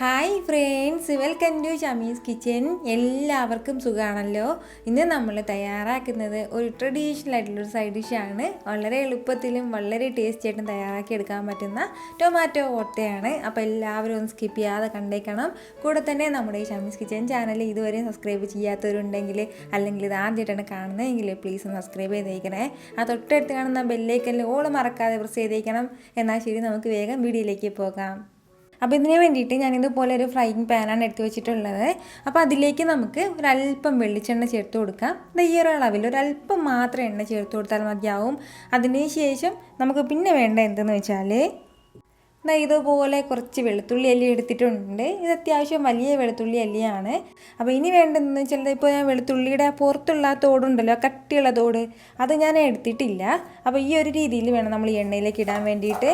Hi friends, welcome to Shamee's kitchen. എല്ലാവർക്കും സുഖമാണല്ലോ. ഇന്ന് നമ്മൾ തയ്യാറാക്കുന്നത് ഒരു ട്രഡീഷണൽ ആയിട്ടുള്ളൊരു സൈഡ് ഡിഷാണ്. വളരെ എളുപ്പത്തിലും വളരെ ടേസ്റ്റി ആയിട്ടും തയ്യാറാക്കി എടുക്കാൻ പറ്റുന്ന ടൊമാറ്റോ വോട്ടയാണ്. അപ്പോൾ എല്ലാവരും ഒന്ന് സ്കിപ്പ് ചെയ്യാതെ കണ്ടേക്കണം. കൂടെ തന്നെ നമ്മുടെ ഈ ഷമീസ് കിച്ചൻ ചാനൽ ഇതുവരെ സബ്സ്ക്രൈബ് ചെയ്യാത്തവരുണ്ടെങ്കിൽ, അല്ലെങ്കിൽ ഇത് ആദ്യമായിട്ടാണ് കാണുന്നതെങ്കിൽ പ്ലീസ് ഒന്ന് സബ്സ്ക്രൈബ് ചെയ്തേക്കണേ. ആ തൊട്ടടുത്ത് കാണുന്ന ബെല്ലൈക്കനിൽ ഓള് മറക്കാതെ പ്രസ് ചെയ്തേക്കണം. എന്നാൽ ശരി, നമുക്ക് വേഗം വീഡിയോയിലേക്ക് പോകാം. അപ്പോൾ ഇതിന് വേണ്ടിയിട്ട് ഞാനിതുപോലെ ഒരു ഫ്രൈയിങ് പാനാണ് എടുത്ത് വെച്ചിട്ടുള്ളത്. അപ്പോൾ അതിലേക്ക് നമുക്ക് ഒരല്പം വെളിച്ചെണ്ണ ചേർത്ത് കൊടുക്കാം. ഈ ഒരു അളവിൽ ഒരല്പം മാത്രം എണ്ണ ചേർത്ത് കൊടുത്താൽ മതിയാവും. അതിന് ശേഷം നമുക്ക് പിന്നെ വേണ്ട എന്തെന്ന് വെച്ചാൽ ഇതുപോലെ കുറച്ച് വെളുത്തുള്ളി അല്ലി എടുത്തിട്ടുണ്ട്. ഇത് അത്യാവശ്യം വലിയ വെളുത്തുള്ളി അല്ലിയാണ്. അപ്പോൾ ഇനി വേണ്ടതെന്ന് വെച്ചാൽ ഇപ്പോൾ ഞാൻ വെളുത്തുള്ളിയുടെ പുറത്തുള്ള തോടുണ്ടല്ലോ, കട്ടിയുള്ള തോട്, അത് ഞാൻ എടുത്തിട്ടില്ല. അപ്പോൾ ഈ ഒരു രീതിയിൽ വേണം നമ്മൾ ഈ എണ്ണയിലേക്ക് ഇടാൻ വേണ്ടിയിട്ട്.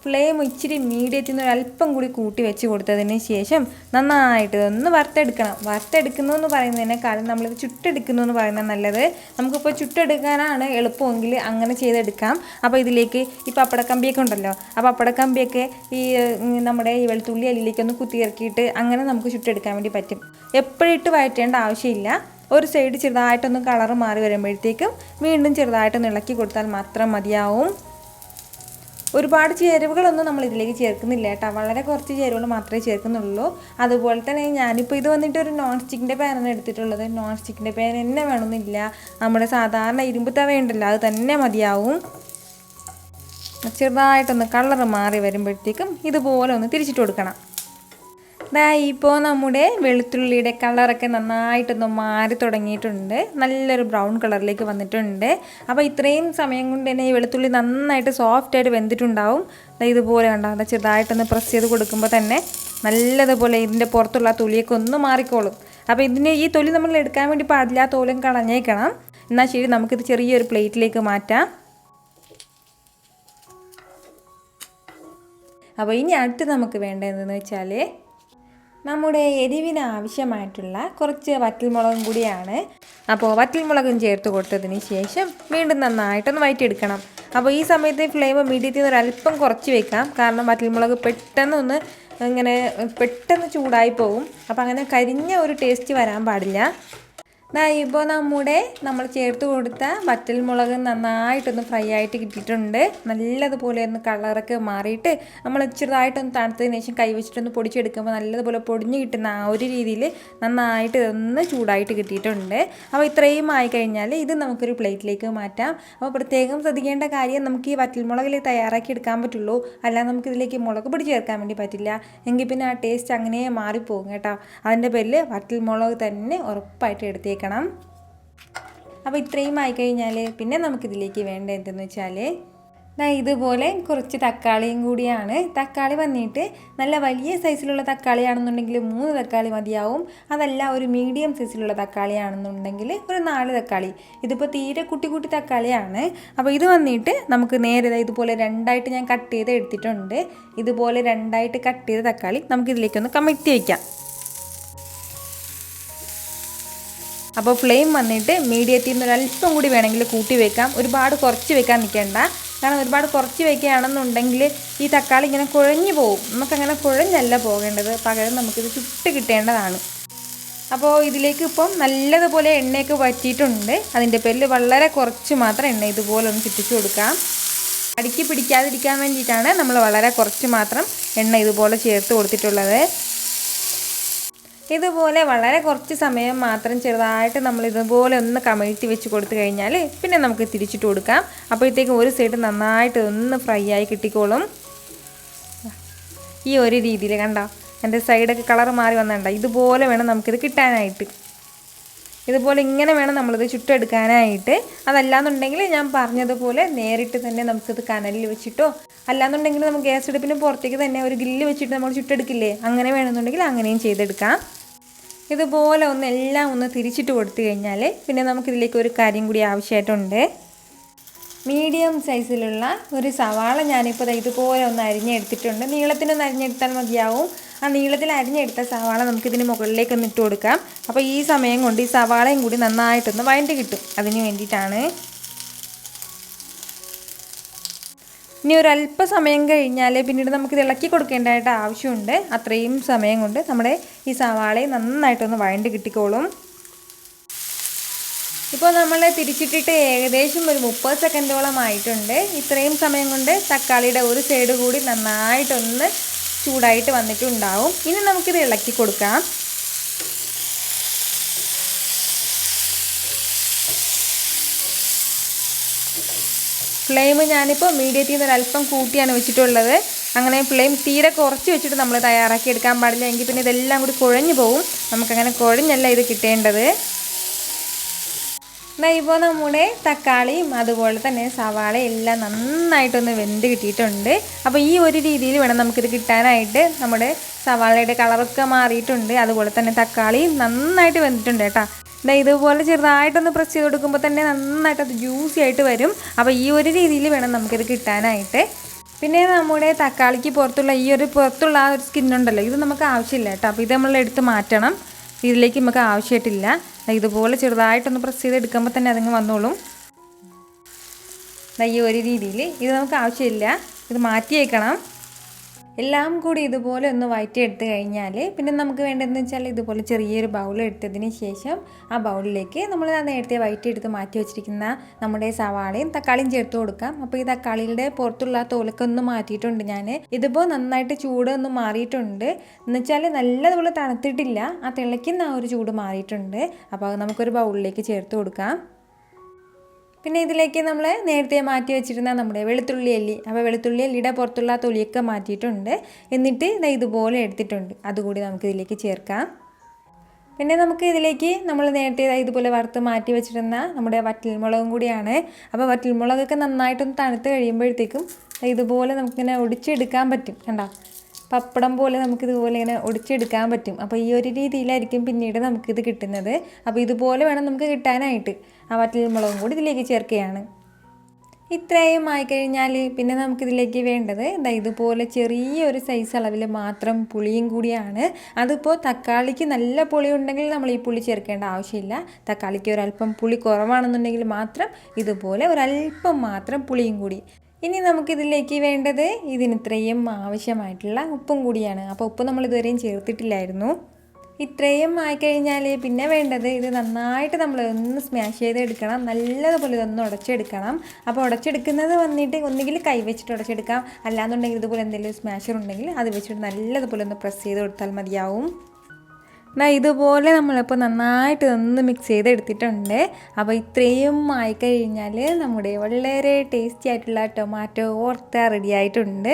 ഫ്ലെയിം ഇച്ചിരി മീഡിയത്തിൽ നിന്ന് ഒരല്പം കൂടി കൂട്ടി വെച്ച് കൊടുത്തതിന് ശേഷം നന്നായിട്ട് ഒന്ന് വറുത്തെടുക്കണം. വറുത്തെടുക്കുന്നു എന്ന് പറയുന്നതിനേക്കാളും നമ്മളിത് ചുട്ടെടുക്കുന്നു എന്ന് പറയുന്നത് നല്ലത്. നമുക്കിപ്പോൾ ചുട്ടെടുക്കാനാണ് എളുപ്പമെങ്കിൽ അങ്ങനെ ചെയ്തെടുക്കാം. അപ്പോൾ ഇതിലേക്ക് ഈ പപ്പടക്കമ്പിയൊക്കെ ഉണ്ടല്ലോ, ആ പപ്പടക്കമ്പിയൊക്കെ ഈ നമ്മുടെ ഈ വെളുത്തുള്ളി അല്ലിയിലേക്ക് ഒന്ന് കുത്തി ഇറക്കിയിട്ട് അങ്ങനെ നമുക്ക് ചുട്ടെടുക്കാൻ വേണ്ടി പറ്റും. എപ്പോഴിട്ട് വഴറ്റേണ്ട ആവശ്യമില്ല. ഒരു സൈഡ് ചെറുതായിട്ടൊന്ന് കളറ് മാറി വരുമ്പോഴത്തേക്കും വീണ്ടും ചെറുതായിട്ടൊന്ന് ഇളക്കി കൊടുത്താൽ മാത്രം മതിയാവും. ഒരുപാട് ചേരുവകളൊന്നും നമ്മൾ ഇതിലേക്ക് ചേർക്കുന്നില്ല കേട്ടോ. വളരെ കുറച്ച് ചേരുവകൾ മാത്രമേ ചേർക്കുന്നുള്ളൂ. അതുപോലെ തന്നെ ഞാനിപ്പോൾ ഇത് വന്നിട്ട് ഒരു നോൺ സ്റ്റിക്കിൻ്റെ പാനാണ് എടുത്തിട്ടുള്ളത്. നോൺ സ്റ്റിക്കിൻ്റെ പാൻ തന്നെ വേണമെന്നില്ല, നമ്മുടെ സാധാരണ ഇരുമ്പ് തവ ഉണ്ടല്ലോ, അത് തന്നെ മതിയാവും. ചെറുതായിട്ടൊന്ന് കളറ് മാറി വരുമ്പോഴത്തേക്കും ഇതുപോലെ ഒന്ന് തിരിച്ചിട്ട് കൊടുക്കണം. ഇപ്പോൾ നമ്മുടെ വെളുത്തുള്ളിയുടെ കളറൊക്കെ നന്നായിട്ടൊന്ന് മാറി തുടങ്ങിയിട്ടുണ്ട്. നല്ലൊരു ബ്രൗൺ കളറിലേക്ക് വന്നിട്ടുണ്ട്. അപ്പോൾ ഇത്രയും സമയം കൊണ്ട് തന്നെ ഈ വെളുത്തുള്ളി നന്നായിട്ട് സോഫ്റ്റായിട്ട് വെന്തിട്ടുണ്ടാവും. ഇതുപോലെ കണ്ടാൽ ചെറുതായിട്ടൊന്ന് പ്രസ് ചെയ്ത് കൊടുക്കുമ്പോൾ തന്നെ നല്ലതുപോലെ ഇതിൻ്റെ പുറത്തുള്ള തൊലിയൊക്കെ ഒന്ന് മാറിക്കോളും. അപ്പോൾ ഈ തൊലി നമ്മൾ എടുക്കാൻ വേണ്ടി പാടില്ല, തോലും കളഞ്ഞേക്കണം. എന്നാൽ ശരി, നമുക്കിത് ചെറിയൊരു പ്ലേറ്റിലേക്ക് മാറ്റാം. അപ്പോൾ ഇനി അടുത്ത് നമുക്ക് വേണ്ടതെന്ന് വെച്ചാൽ നമ്മുടെ എരിവിന് ആവശ്യമായിട്ടുള്ള കുറച്ച് വറ്റൽമുളകും കൂടിയാണ്. അപ്പോൾ വറ്റൽമുളകും ചേർത്ത് കൊടുത്തതിന് ശേഷം വീണ്ടും നന്നായിട്ടൊന്ന് വഴറ്റിയെടുക്കണം. അപ്പോൾ ഈ സമയത്ത് ഫ്ലെയിം മീഡിയത്തിൽ നിന്ന് ഒരല്പം കുറച്ച് വെക്കാം. കാരണം വറ്റൽമുളക് പെട്ടെന്ന് ചൂടായി പോകും. അപ്പോൾ അങ്ങനെ കരിഞ്ഞ ഒരു ടേസ്റ്റ് വരാൻ പാടില്ല. ഇപ്പോൾ നമ്മൾ ചേർത്ത് കൊടുത്ത വറ്റൽമുളക് നന്നായിട്ടൊന്ന് ഫ്രൈ ആയിട്ട് കിട്ടിയിട്ടുണ്ട്. നല്ലതുപോലെ ഒന്ന് കളറൊക്കെ മാറിയിട്ട് നമ്മൾ ചെറുതായിട്ടൊന്ന് തണുത്തതിന് ശേഷം കൈ വെച്ചിട്ടൊന്ന് പൊടിച്ചെടുക്കുമ്പോൾ നല്ലതുപോലെ പൊടിഞ്ഞ് കിട്ടുന്ന ആ ഒരു രീതിയിൽ നന്നായിട്ട് ഒന്ന് ചൂടായിട്ട് കിട്ടിയിട്ടുണ്ട്. അപ്പോൾ ഇത്രയും ആയിക്കഴിഞ്ഞാൽ ഇത് നമുക്കൊരു പ്ലേറ്റിലേക്ക് മാറ്റാം. അപ്പോൾ പ്രത്യേകം ശ്രദ്ധിക്കേണ്ട കാര്യം, നമുക്ക് ഈ വറ്റൽമുളകിൽ തയ്യാറാക്കി എടുക്കാൻ പറ്റുള്ളൂ, അല്ലാതെ നമുക്കിതിലേക്ക് മുളക് പൊടി ചേർക്കാൻ വേണ്ടി പറ്റില്ല. എങ്കിൽ പിന്നെ ആ ടേസ്റ്റ് അങ്ങനെ മാറിപ്പോകും കേട്ടോ. അതിൻ്റെ പേരിൽ വറ്റൽമുളക് തന്നെ ഉറപ്പായിട്ട് എടുത്തേക്കാം. അപ്പോൾ ഇത്രയും ആയിക്കഴിഞ്ഞാൽ പിന്നെ നമുക്കിതിലേക്ക് വേണ്ട എന്തെന്ന് വെച്ചാൽ ഇതുപോലെ കുറച്ച് തക്കാളിയും കൂടിയാണ്. തക്കാളി വന്നിട്ട് നല്ല വലിയ സൈസിലുള്ള തക്കാളിയാണെന്നുണ്ടെങ്കിൽ 3 തക്കാളി മതിയാവും. അതല്ല ഒരു മീഡിയം സൈസിലുള്ള തക്കാളിയാണെന്നുണ്ടെങ്കിൽ ഒരു 4 തക്കാളി. ഇതിപ്പോൾ തീരെ കുട്ടി തക്കാളിയാണ്. അപ്പോൾ ഇത് വന്നിട്ട് നമുക്ക് നേരെ ഇതുപോലെ രണ്ടായിട്ട് ഞാൻ കട്ട് ചെയ്ത് എടുത്തിട്ടുണ്ട്. ഇതുപോലെ രണ്ടായിട്ട് കട്ട് ചെയ്ത തക്കാളി നമുക്കിതിലേക്കൊന്ന് കമഴ്ത്തി വയ്ക്കാം. അപ്പോൾ ഫ്ലെയിം വന്നിട്ട് മീഡിയത്തിൽ നിന്ന് ഒരല്പം കൂടി വേണമെങ്കിൽ കൂട്ടി വെക്കാം. ഒരുപാട് കുറച്ച് വെക്കാൻ നിൽക്കേണ്ട. കാരണം ഒരുപാട് കുറച്ച് വെക്കുകയാണെന്നുണ്ടെങ്കിൽ ഈ തക്കാളി ഇങ്ങനെ കുഴഞ്ഞു പോകും. നമുക്കങ്ങനെ കുഴഞ്ഞല്ല പോകേണ്ടത്, പകരം നമുക്കിത് ചുട്ട് കിട്ടേണ്ടതാണ്. അപ്പോൾ ഇതിലേക്ക് ഇപ്പം നല്ലതുപോലെ എണ്ണയൊക്കെ വറ്റിയിട്ടുണ്ട്. അതിൻ്റെ പേരിൽ വളരെ കുറച്ച് മാത്രം എണ്ണ ഇതുപോലെ ഒന്ന് ചുറ്റിച്ച് കൊടുക്കാം. അടുക്കി പിടിക്കാതിരിക്കാൻ വേണ്ടിയിട്ടാണ് നമ്മൾ വളരെ കുറച്ച് മാത്രം എണ്ണ ഇതുപോലെ ചേർത്ത് കൊടുത്തിട്ടുള്ളത്. ഇതുപോലെ വളരെ കുറച്ച് സമയം മാത്രം ചെറുതായിട്ട് നമ്മൾ ഇതുപോലെ ഒന്ന് കമഴ്ത്തി വെച്ച് കൊടുത്തു കഴിഞ്ഞാൽ പിന്നെ നമുക്ക് തിരിച്ചിട്ട് കൊടുക്കാം. അപ്പോഴത്തേക്കും ഒരു സൈഡ് നന്നായിട്ട് ഒന്ന് ഫ്രൈ ആയി കിട്ടിക്കോളും. ഈ ഒരു രീതിയിൽ കണ്ടോ, എൻ്റെ സൈഡൊക്കെ കളർ മാറി വന്നിട്ടുണ്ടോ? ഇതുപോലെ വേണം നമുക്കിത് കിട്ടാനായിട്ട്. ഇതുപോലെ ഇങ്ങനെ വേണം നമ്മളിത് ചുട്ടെടുക്കാനായിട്ട്. അതല്ലാന്നുണ്ടെങ്കിൽ ഞാൻ പറഞ്ഞതുപോലെ നേരിട്ട് തന്നെ നമുക്കിത് കനലിൽ വെച്ചിട്ടോ, അല്ലാന്നുണ്ടെങ്കിൽ നമുക്ക് ഗ്യാസ് അടുപ്പിന് പുറത്തേക്ക് തന്നെ ഒരു ഗ്രില്ല് വെച്ചിട്ട് നമ്മൾ ചുട്ടെടുക്കില്ലേ, അങ്ങനെ വേണമെന്നുണ്ടെങ്കിൽ അങ്ങനെയും ചെയ്തെടുക്കാം. ഇതുപോലെ എല്ലാം ഒന്ന് തിരിച്ചിട്ട് കൊടുത്തു കഴിഞ്ഞാൽ പിന്നെ നമുക്കിതിലേക്ക് ഒരു കാര്യം കൂടി ആവശ്യമായിട്ടുണ്ട്. മീഡിയം സൈസിലുള്ള ഒരു സവാള ഞാനിപ്പോൾ ഇതുപോലെ ഒന്ന് അരിഞ്ഞെടുത്തിട്ടുണ്ട്. നീളത്തിനൊന്ന് അരിഞ്ഞെടുത്താൽ മതിയാവും. ആ നീളത്തിൽ അരിഞ്ഞെടുത്ത സവാള നമുക്കിതിന് മുകളിലേക്ക് ഒന്ന് ഇട്ട് കൊടുക്കാം. അപ്പോൾ ഈ സമയം കൊണ്ട് ഈ സവാളയും കൂടി നന്നായിട്ടൊന്ന് വഴറ്റി കിട്ടും. അതിന് വേണ്ടിയിട്ടാണ്. ഇനി ഒരല്പ സമയം കഴിഞ്ഞാൽ പിന്നീട് നമുക്കിത് ഇളക്കി കൊടുക്കേണ്ടതായിട്ട് ആവശ്യമുണ്ട്. അത്രയും സമയം കൊണ്ട് നമ്മുടെ ഈ സവാളയെ നന്നായിട്ടൊന്ന് വഴണ്ട് കിട്ടിക്കോളും. ഇപ്പോൾ നമ്മൾ തിരിച്ചിട്ടിട്ട് ഏകദേശം ഒരു 30 സെക്കൻഡോളം ആയിട്ടുണ്ട്. ഇത്രയും സമയം കൊണ്ട് തക്കാളിയുടെ ഒരു സൈഡ് കൂടി നന്നായിട്ടൊന്ന് ചൂടായിട്ട് വന്നിട്ടുണ്ടാവും. ഇനി നമുക്കിത് ഇളക്കി കൊടുക്കാം. ഫ്ലെയിം ഞാനിപ്പോൾ മീഡിയത്തിൽ നിന്ന് ഒരല്പം കൂട്ടിയാണ് വെച്ചിട്ടുള്ളത്. അങ്ങനെ ഫ്ലെയിം തീരെ കുറച്ച് വെച്ചിട്ട് നമ്മൾ തയ്യാറാക്കി എടുക്കാൻ പാടില്ല, എങ്കിൽ പിന്നെ ഇതെല്ലാം കൂടി കുഴഞ്ഞു പോകും. നമുക്കങ്ങനെ കുഴഞ്ഞല്ല ഇത് കിട്ടേണ്ടത്. ഇപ്പോൾ നമ്മുടെ തക്കാളിയും അതുപോലെ തന്നെ സവാള എല്ലാം നന്നായിട്ടൊന്ന് വെന്ത് കിട്ടിയിട്ടുണ്ട്. അപ്പോൾ ഈ ഒരു രീതിയിൽ വേണം നമുക്കിത് കിട്ടാനായിട്ട്. നമ്മുടെ സവാളയുടെ കളറൊക്കെ മാറിയിട്ടുണ്ട്, അതുപോലെ തന്നെ തക്കാളിയും നന്നായിട്ട് വെന്തിട്ടുണ്ട് കേട്ടോ. ഇതുപോലെ ചെറുതായിട്ടൊന്ന് പ്രസ് ചെയ്ത് കൊടുക്കുമ്പോൾ തന്നെ നന്നായിട്ടത് ജ്യൂസി ആയിട്ട് വരും. അപ്പോൾ ഈ ഒരു രീതിയിൽ വേണം നമുക്കിത് കിട്ടാനായിട്ട്. പിന്നെ നമ്മുടെ തക്കാളിക്ക് പുറത്തുള്ള പുറത്തുള്ള ആ ഒരു സ്കിന്നുണ്ടല്ലോ, ഇത് നമുക്ക് ആവശ്യമില്ല കേട്ടോ. അപ്പോൾ ഇത് നമ്മൾ എടുത്ത് മാറ്റണം. ഇതിലേക്ക് നമുക്ക് ആവശ്യമായിട്ടില്ല. ഇതുപോലെ ചെറുതായിട്ടൊന്ന് പ്രസ് ചെയ്ത് എടുക്കുമ്പോൾ തന്നെ അതങ്ങ് വന്നോളും. ഈ ഒരു രീതിയിൽ ഇത് നമുക്ക് ആവശ്യമില്ല, ഇത് മാറ്റി വയ്ക്കണം. എല്ലാം കൂടി ഇതുപോലെ ഒന്ന് വഴറ്റിയെടുത്ത് കഴിഞ്ഞാൽ പിന്നെ നമുക്ക് വേണ്ടതെന്ന് വെച്ചാൽ ഇതുപോലെ ചെറിയൊരു ബൗൾ എടുത്തതിന് ശേഷം ആ ബൗളിലേക്ക് നമ്മൾ നേരത്തെ വഴറ്റിയെടുത്ത് മാറ്റി വെച്ചിരിക്കുന്ന നമ്മുടെ സവാളയും തക്കാളിയും ചേർത്ത് കൊടുക്കാം. അപ്പോൾ ഈ തക്കാളിയുടെ പുറത്തുള്ള തോലൊക്കെ ഒന്ന് മാറ്റിയിട്ടുണ്ട് ഞാൻ. ഇതിപ്പോൾ നന്നായിട്ട് ചൂടൊന്ന് മാറിയിട്ടുണ്ട്, എന്നുവെച്ചാൽ നല്ലതുപോലെ തണുത്തിട്ടില്ല, ആ തിളയ്ക്കുന്ന ആ ഒരു ചൂട് മാറിയിട്ടുണ്ട്. അപ്പോൾ അത് നമുക്കൊരു ബൗളിലേക്ക് ചേർത്ത് കൊടുക്കാം. പിന്നെ ഇതിലേക്ക് നമ്മൾ നേരത്തെ മാറ്റി വെച്ചിരുന്ന നമ്മുടെ വെളുത്തുള്ളി അല്ലി, അപ്പോൾ വെളുത്തുള്ളി അല്ലിയുടെ പുറത്തുള്ള തൊലിയൊക്കെ മാറ്റിയിട്ടുണ്ട്. എന്നിട്ട് ഇതുപോലെ എടുത്തിട്ടുണ്ട്, അതുകൂടി നമുക്ക് ഇതിലേക്ക് ചേർക്കാം. പിന്നെ നമുക്ക് ഇതിലേക്ക് നമ്മൾ നേരത്തെ ഇതുപോലെ വറുത്ത് മാറ്റി വെച്ചിരുന്ന നമ്മുടെ വറ്റൽമുളകും കൂടിയാണ്. അപ്പോൾ വറ്റൽമുളകൊക്കെ നന്നായിട്ടൊന്ന് തണുത്ത് കഴിയുമ്പോഴത്തേക്കും ഇതുപോലെ നമുക്കിങ്ങനെ ഒടിച്ചെടുക്കാൻ പറ്റും. കണ്ടോ, പപ്പടം പോലെ നമുക്കിതുപോലെ ഇങ്ങനെ ഒടിച്ചെടുക്കാൻ പറ്റും. അപ്പോൾ ഈ ഒരു രീതിയിലായിരിക്കും പിന്നീട് നമുക്കിത് കിട്ടുന്നത്. അപ്പോൾ ഇതുപോലെ വേണം നമുക്ക് കിട്ടാനായിട്ട്. ആ വറ്റൽമുളകും കൂടി ഇതിലേക്ക് ചേർക്കുകയാണ്. ഇത്രയും ആയിക്കഴിഞ്ഞാൽ പിന്നെ നമുക്കിതിലേക്ക് വേണ്ടത് ഇതുപോലെ ചെറിയൊരു സൈസ് അളവിൽ മാത്രം പുളിയും കൂടിയാണ്. അതിപ്പോൾ തക്കാളിക്ക് നല്ല പുളി ഉണ്ടെങ്കിൽ നമ്മൾ ഈ പുളി ചേർക്കേണ്ട ആവശ്യമില്ല. തക്കാളിക്ക് ഒരല്പം പുളി കുറവാണെന്നുണ്ടെങ്കിൽ മാത്രം ഇതുപോലെ ഒരല്പം മാത്രം പുളിയും കൂടി. ഇനി നമുക്കിതിലേക്ക് വേണ്ടത് ഇതിനിത്രയും ആവശ്യമായിട്ടുള്ള ഉപ്പും കൂടിയാണ്. അപ്പോൾ ഉപ്പ് നമ്മൾ ഇതുവരെയും ചേർത്തിട്ടില്ലായിരുന്നു. ഇത്രയും ആയിക്കഴിഞ്ഞാൽ പിന്നെ വേണ്ടത് ഇത് നന്നായിട്ട് നമ്മൾ ഒന്ന് സ്മാഷ് ചെയ്തെടുക്കണം. നല്ലതുപോലെ ഇതൊന്ന് ഉടച്ചെടുക്കണം. അപ്പോൾ ഉടച്ചെടുക്കുന്നത് വന്നിട്ട് ഒന്നുകിൽ കൈ വെച്ചിട്ട് ഉടച്ചെടുക്കാം, അല്ലാന്നുണ്ടെങ്കിൽ ഇതുപോലെ എന്തെങ്കിലും സ്മാഷർ ഉണ്ടെങ്കിൽ അത് വെച്ചിട്ട് നല്ലതുപോലെ ഒന്ന് പ്രസ് ചെയ്ത് കൊടുത്താൽ മതിയാവും. ഇതുപോലെ നമ്മളിപ്പോൾ നന്നായിട്ട് ഒന്ന് മിക്സ് ചെയ്തെടുത്തിട്ടുണ്ട്. അപ്പോൾ ഇത്രയും ആയിക്കഴിഞ്ഞാൽ നമ്മുടെ വളരെ ടേസ്റ്റി ആയിട്ടുള്ള ടൊമാറ്റോ വോർത്ത റെഡി ആയിട്ടുണ്ട്.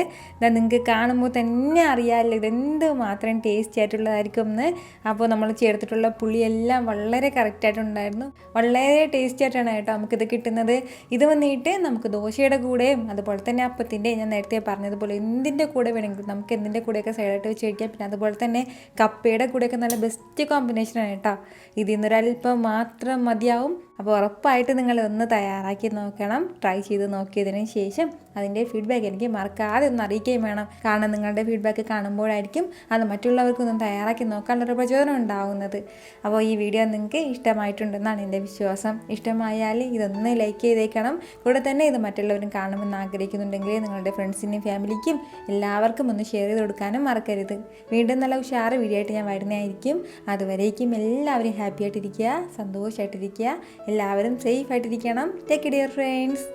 നിങ്ങൾക്ക് കാണുമ്പോൾ തന്നെ അറിയാമല്ലോ ഇതെന്ത് മാത്രം ടേസ്റ്റി ആയിട്ടുള്ളതായിരിക്കും എന്ന്. അപ്പോൾ നമ്മൾ ചേർത്തിട്ടുള്ള പുളിയെല്ലാം വളരെ കറക്റ്റായിട്ടുണ്ടായിരുന്നു. വളരെ ടേസ്റ്റി ആയിട്ടാണ് കേട്ടോ നമുക്കിത് കിട്ടുന്നത്. ഇത് വന്നിട്ട് നമുക്ക് ദോശയുടെ കൂടെയും അതുപോലെ തന്നെ അപ്പത്തിൻ്റെ, ഞാൻ നേരത്തെ പറഞ്ഞതുപോലെ എന്തിൻ്റെ കൂടെ വേണമെങ്കിലും നമുക്ക് എന്തിൻ്റെ കൂടെയൊക്കെ സൈഡായിട്ട് വെച്ച് കഴിക്കാം. പിന്നെ അതുപോലെ തന്നെ കപ്പയുടെ കൂടെയൊക്കെ നല്ല ബെസ്റ്റ് കോമ്പിനേഷനാണ് കേട്ടോ. ഇതിൽ നിന്നൊരല്പം മാത്രം മതിയാവും. അപ്പോൾ ഉറപ്പായിട്ട് നിങ്ങളൊന്ന് തയ്യാറാക്കി നോക്കണം. ട്രൈ ചെയ്ത് നോക്കിയതിന് ശേഷം അതിൻ്റെ ഫീഡ്ബാക്ക് എനിക്ക് മറക്കാതെ ഒന്ന് അറിയിക്കുകയും വേണം. കാരണം നിങ്ങളുടെ ഫീഡ്ബാക്ക് കാണുമ്പോഴായിരിക്കും അത് മറ്റുള്ളവർക്കൊന്നും തയ്യാറാക്കി നോക്കാനുള്ളൊരു പ്രചോദനം ഉണ്ടാവുന്നത്. അപ്പോൾ ഈ വീഡിയോ നിങ്ങൾക്ക് ഇഷ്ടമായിട്ടുണ്ടെന്നാണ് എൻ്റെ വിശ്വാസം. ഇഷ്ടമായാൽ ഇതൊന്ന് ലൈക്ക് ചെയ്തേക്കണം. കൂടെ തന്നെ ഇത് മറ്റുള്ളവരും കാണുമെന്ന് ആഗ്രഹിക്കുന്നുണ്ടെങ്കിൽ നിങ്ങളുടെ ഫ്രണ്ട്സിനും ഫാമിലിക്കും എല്ലാവർക്കും ഒന്ന് ഷെയർ ചെയ്ത് കൊടുക്കാനും മറക്കരുത്. വീണ്ടും നല്ല ഉഷാറ് വീഡിയോ ആയിട്ട് ഞാൻ വരുന്നതായിരിക്കും. അതുവരേക്കും എല്ലാവരും ഹാപ്പി ആയിട്ടിരിക്കുക, സന്തോഷമായിട്ടിരിക്കുക, എല്ലാവരും സേഫ് ആയിട്ടിരിക്കണം. Take care friends.